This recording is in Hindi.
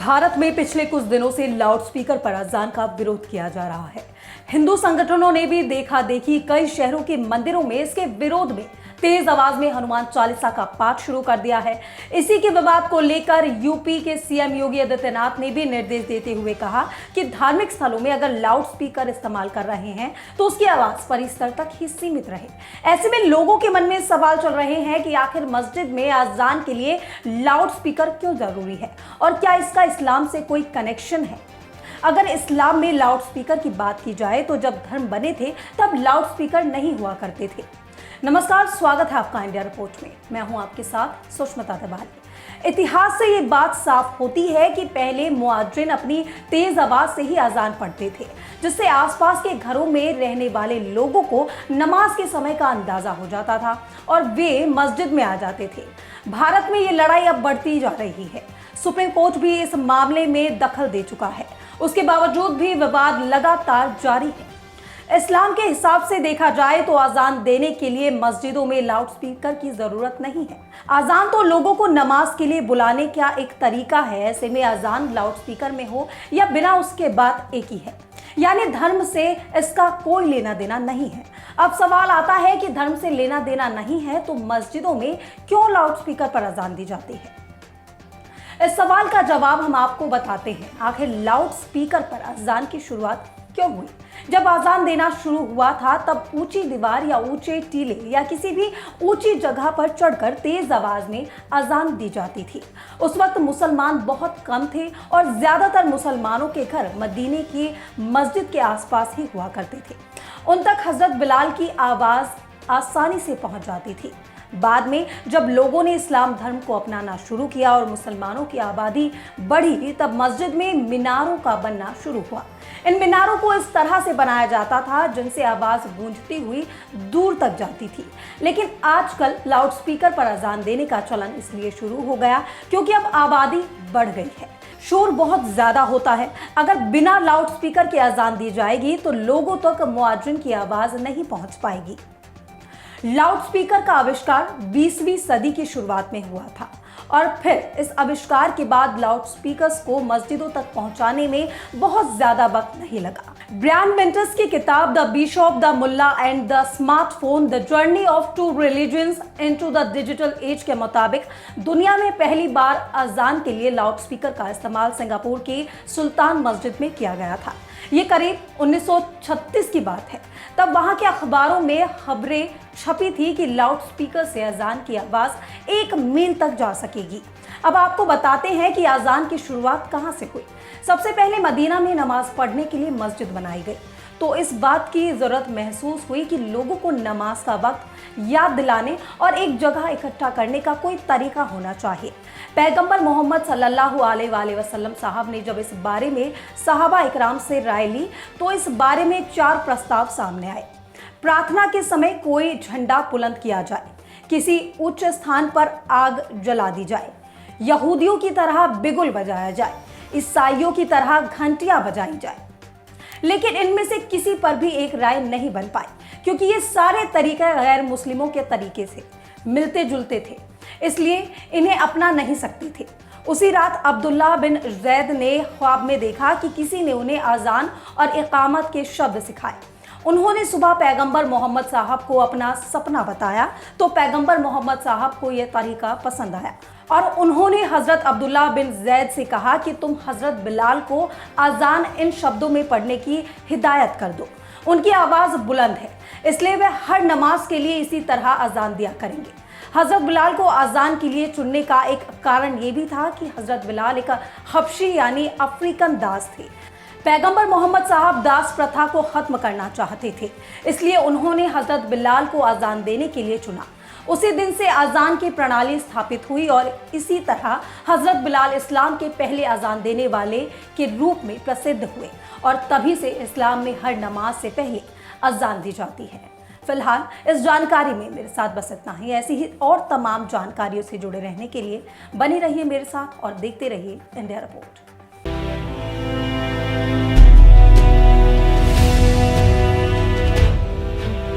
भारत में पिछले कुछ दिनों से लाउडस्पीकर पर अजान का विरोध किया जा रहा है। हिंदू संगठनों ने भी देखा देखी कई शहरों के मंदिरों में इसके विरोध में तेज आवाज में हनुमान चालीसा का पाठ शुरू कर दिया है। इसी के विवाद को लेकर यूपी के सीएम योगी आदित्यनाथ ने भी निर्देश देते हुए कहा कि धार्मिक स्थलों में अगर लाउडस्पीकर इस्तेमाल कर रहे हैं तो उसकी आवाज परिसर तक ही सीमित रहे। ऐसे में लोगों के मन में सवाल चल रहे हैं कि आखिर मस्जिद में अजान के लिए लाउडस्पीकर क्यों जरूरी है और क्या इसका इस्लाम से कोई कनेक्शन है। अगर इस्लाम में लाउडस्पीकर की बात की जाए तो जब धर्म बने थे तब लाउडस्पीकर नहीं हुआ करते थे। नमस्कार, स्वागत है आपका इंडिया रिपोर्ट में। मैं हूं आपके साथ सुष्मिता तिवारी। इतिहास से ये बात साफ होती है कि पहले मुअज्जिन अपनी तेज आवाज से ही अजान पढ़ते थे, जिससे आसपास के घरों में रहने वाले लोगों को नमाज के समय का अंदाजा हो जाता था और वे मस्जिद में आ जाते थे। भारत में ये लड़ाई अब बढ़ती जा रही है। सुप्रीम कोर्ट भी इस मामले में दखल दे चुका है। उसके बावजूद भी विवाद लगातार जारी है। इस्लाम के हिसाब से देखा जाए तो अजान देने के लिए मस्जिदों में लाउडस्पीकर की जरूरत नहीं है। अजान तो लोगों को नमाज के लिए बुलाने का एक तरीका है। ऐसे में अजान लाउडस्पीकर में हो या बिना, उसके बात एक ही है। यानी धर्म से इसका कोई लेना देना नहीं है। अब सवाल आता है कि धर्म से लेना देना नहीं है तो मस्जिदों में क्यों लाउडस्पीकर पर अजान दी जाती है। इस सवाल का जवाब हम आपको बताते हैं। आखिर लाउडस्पीकर पर अजान की शुरुआत क्यों हुई? जब अजान देना शुरू हुआ था तब ऊंची दीवार या ऊंचे टीले या किसी भी ऊंची जगह पर चढ़कर तेज आवाज में अजान दी जाती थी। उस वक्त मुसलमान बहुत कम थे और ज्यादातर मुसलमानों के घर मदीने की मस्जिद के आसपास ही हुआ करते थे। उन तक हजरत बिलाल की आवाज आसानी से पहुंच जाती थी। बाद में जब लोगों ने इस्लाम धर्म को अपनाना शुरू किया और मुसलमानों की आबादी बढ़ी, तब मस्जिद में मीनारों का बनना शुरू हुआ। इन मीनारों को इस तरह से बनाया जाता था जिनसे आवाज गूंजती हुई दूर तक जाती थी। लेकिन आजकल लाउडस्पीकर पर अजान देने का चलन इसलिए शुरू हो गया क्योंकि अब आबादी बढ़ गई है, शोर बहुत ज्यादा होता है। अगर बिना लाउडस्पीकर के अजान दी जाएगी तो लोगों तक मुअज्जिन की आवाज नहीं पहुंच पाएगी। लाउडस्पीकर का आविष्कार 20वीं सदी की शुरुआत में हुआ था और फिर इस आविष्कार के बाद लाउडस्पीकर्स को मस्जिदों तक पहुंचाने में बहुत ज्यादा वक्त नहीं लगा। ब्रायन मिंटस की किताब the bishop, the mullah and the smartphone, the journey of two religions into the digital age के मुताबिक दुनिया में पहली बार अजान के लिए लाउडस्पीकर का इस्तेमाल सिंगापुर की सुल्तान मस्जिद में किया गया था। ये करीब 1936 की बात है। तब वहां के अखबारों में खबरें छपी थी कि लाउडस्पीकर से अजान की आवाज 1 मील तक जा सकेगी। अब आपको बताते हैं कि अजान की शुरुआत कहां से हुई। सबसे पहले मदीना में नमाज पढ़ने के लिए मस्जिद बनाई गई तो इस बात की जरूरत महसूस हुई कि लोगों को नमाज का वक्त याद दिलाने और एक जगह इकट्ठा करने का कोई तरीका होना चाहिए। पैगंबर मोहम्मद सल्लल्लाहु अलैहि वसल्लम साहब ने जब इस बारे में सहाबा इकराम से राय ली तो इस बारे में 4 प्रस्ताव सामने आए। प्रार्थना के समय कोई झंडा बुलंद किया जाए, किसी उच्च स्थान पर आग जला दी जाए, यहूदियों की तरह बिगुल बजाया जाए, ईसाइयों की तरह घंटियां बजाई जाए। लेकिन इनमें से किसी पर भी एक राय नहीं बन पाई क्योंकि ये सारे तरीके गैर मुस्लिमों के तरीके से मिलते जुलते थे, इसलिए इन्हें अपना नहीं सकती थी। उसी रात अब्दुल्ला बिन जैद ने ख्वाब में देखा कि किसी ने उन्हें अजान और इकामत के शब्द सिखाए। उन्होंने सुबह पैगंबर मोहम्मद साहब को अपना सपना बताया तो पैगंबर मोहम्मद साहब को यह तरीका पसंद आया और उन्होंने हजरत अब्दुल्ला बिन जैद से कहा कि तुम हजरत बिलाल को अजान इन शब्दों में पढ़ने की हिदायत कर दो। उनकी आवाज बुलंद है, इसलिए वे हर नमाज के लिए इसी तरह अजान दिया करेंगे। हजरत बिलाल को अजान के लिए चुनने का एक कारण ये भी था कि हजरत बिलाल एक हबशी यानी अफ्रीकन दास थे। पैगंबर मोहम्मद साहब दास प्रथा को खत्म करना चाहते थे, इसलिए उन्होंने हजरत बिलाल को अजान देने के लिए चुना। उसी दिन से अजान की प्रणाली स्थापित हुई और इसी तरह हजरत बिलाल इस्लाम के पहले अजान देने वाले के रूप में प्रसिद्ध हुए और तभी से इस्लाम में हर नमाज से पहले अजान दी जाती है। फिलहाल इस जानकारी में मेरे साथ बस इतना ही। ऐसी ही और तमाम जानकारियों से जुड़े रहने के लिए बने रहिए मेरे साथ और देखते रहिए इंडिया रिपोर्ट।